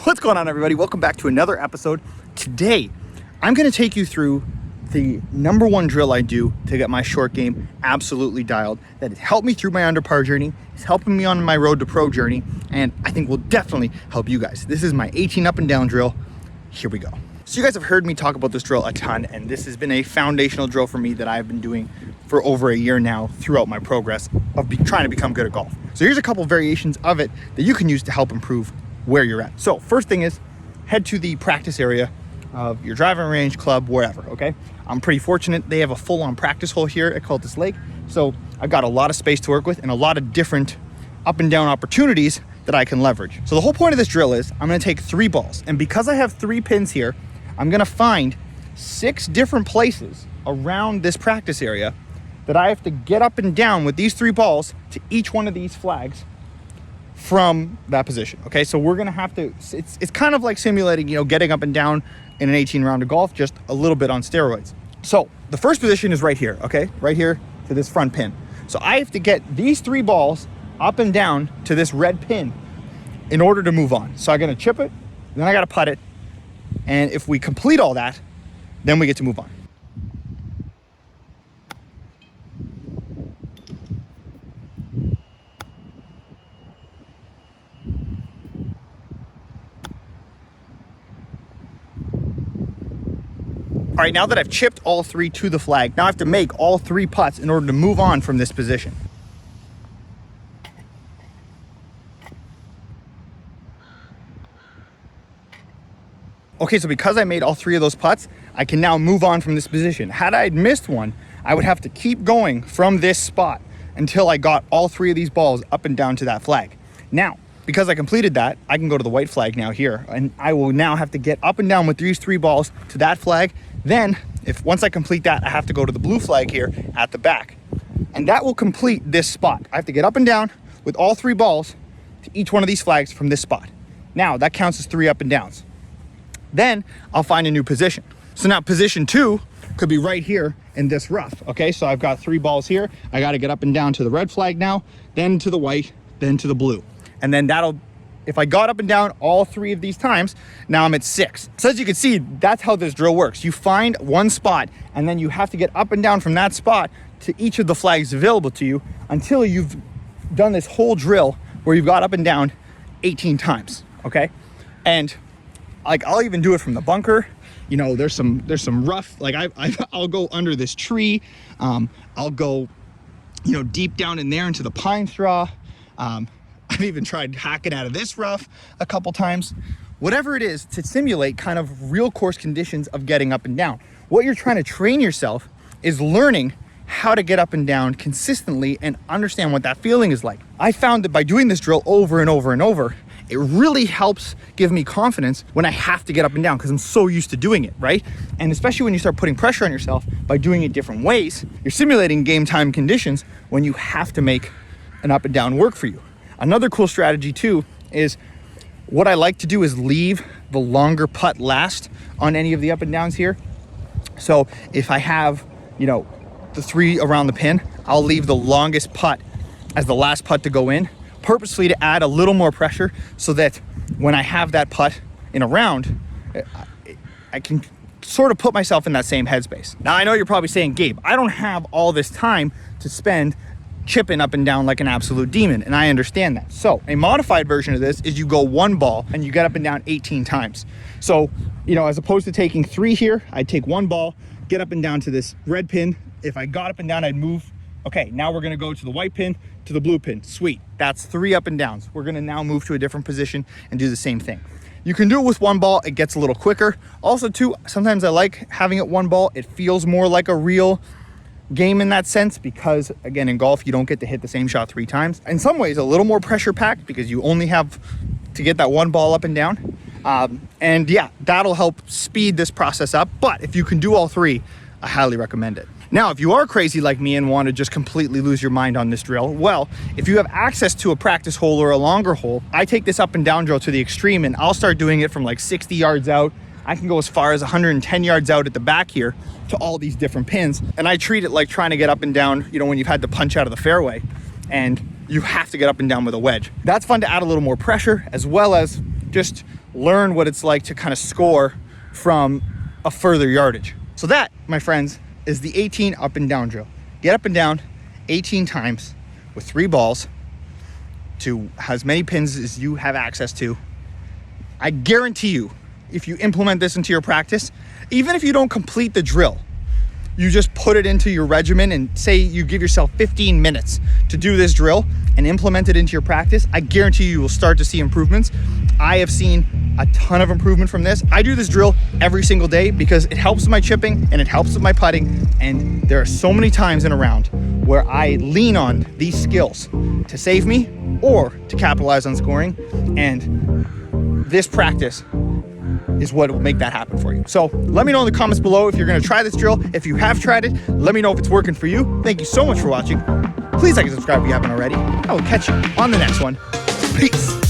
What's going on, everybody? Welcome back to another episode. Today, I'm going to take you through the number one drill I do to get my short game absolutely dialed. That has helped me through my under par journey, it's helping me on my road to pro journey, and I think will definitely help you guys. This is my 18 up and down drill. Here we go. So you guys have heard me talk about this drill a ton, and this has been a foundational drill for me that I've been doing for over a year now throughout my progress of trying to become good at golf. So here's a couple variations of it that you can use to help improve where you're at. So first thing is head to the practice area of your driving range, club, wherever, okay? I'm pretty fortunate. They have a full-on practice hole here at Cultus Lake. So I've got a lot of space to work with and a lot of different up and down opportunities that I can leverage. So the whole point of this drill is I'm gonna take 3 balls. And because I have 3 pins here, I'm gonna find 6 different places around this practice area that I have to get up and down with these 3 balls to each one of these flags from that position. Okay, so we're gonna have to, it's kind of like simulating, getting up and down in an 18 round of golf, just a little bit on steroids. So the first position is right here, okay? Right here to this front pin. So I have to get these 3 balls up and down to this red pin in order to move on. So I'm gonna chip it, then I gotta putt it, and if we complete all that, then we get to move on. All right, now that I've chipped all 3 to the flag, now I have to make all 3 putts in order to move on from this position. Okay, so because I made all 3 of those putts, I can now move on from this position. Had I missed one, I would have to keep going from this spot until I got all 3 of these balls up and down to that flag. Now, because I completed that, I can go to the white flag now here, and I will now have to get up and down with these 3 balls to that flag. Then, once I complete that, I have to go to the blue flag here at the back. And that will complete this spot. I have to get up and down with all 3 balls to each one of these flags from this spot. Now, that counts as 3 up and downs. Then, I'll find a new position. So now position 2 could be right here in this rough, okay? So I've got 3 balls here. I gotta get up and down to the red flag now, then to the white, then to the blue. And then that'll, if I got up and down all 3 of these times, now I'm at 6. So as you can see, that's how this drill works. You find one spot, and then you have to get up and down from that spot to each of the flags available to you until you've done this whole drill where you've got up and down 18 times, okay? And like, I'll even do it from the bunker. There's some rough, like I'll go under this tree. I'll go, deep down in there into the pine straw. I've even tried hacking out of this rough a couple times. Whatever it is, to simulate kind of real course conditions of getting up and down. What you're trying to train yourself is learning how to get up and down consistently and understand what that feeling is like. I found that by doing this drill over and over and over, it really helps give me confidence when I have to get up and down because I'm so used to doing it, right? And especially when you start putting pressure on yourself by doing it different ways, you're simulating game time conditions when you have to make an up and down work for you. Another cool strategy too is what I like to do is leave the longer putt last on any of the up and downs here. So if I have, the 3 around the pin, I'll leave the longest putt as the last putt to go in, purposely to add a little more pressure so that when I have that putt in a round, I can sort of put myself in that same headspace. Now, I know you're probably saying, Gabe, I don't have all this time to spend chipping up and down like an absolute demon, and I understand that. So a modified version of this is you go 1 ball and you get up and down 18 times. So, as opposed to taking 3 here, I'd take 1 ball, get up and down to this red pin. If I got up and down, I'd move. Okay, now we're gonna go to the white pin, to the blue pin. Sweet, that's 3 up and downs. We're gonna now move to a different position and do the same thing. You can do it with 1 ball, it gets a little quicker. Also too, sometimes I like having it 1 ball. It feels more like a real game in that sense because, again, in golf, you don't get to hit the same shot 3 times. In some ways, a little more pressure packed because you only have to get that 1 ball up and down. And yeah, that'll help speed this process up. But if you can do all 3, I highly recommend it. Now, if you are crazy like me and want to just completely lose your mind on this drill, well, if you have access to a practice hole or a longer hole, I take this up and down drill to the extreme and I'll start doing it from like 60 yards out. I can go as far as 110 yards out at the back here to all these different pins. And I treat it like trying to get up and down, when you've had to punch out of the fairway and you have to get up and down with a wedge. That's fun to add a little more pressure, as well as just learn what it's like to kind of score from a further yardage. So that, my friends, is the 18 up and down drill. Get up and down 18 times with 3 balls to as many pins as you have access to. I guarantee you, if you implement this into your practice, even if you don't complete the drill, you just put it into your regimen and say you give yourself 15 minutes to do this drill and implement it into your practice, I guarantee you will start to see improvements. I have seen a ton of improvement from this. I do this drill every single day because it helps with my chipping and it helps with my putting. And there are so many times in a round where I lean on these skills to save me or to capitalize on scoring. And this practice is what will make that happen for you. So let me know in the comments below if you're gonna try this drill. If you have tried it, let me know if it's working for you. Thank you so much for watching. Please like and subscribe if you haven't already. I will catch you on the next one. Peace.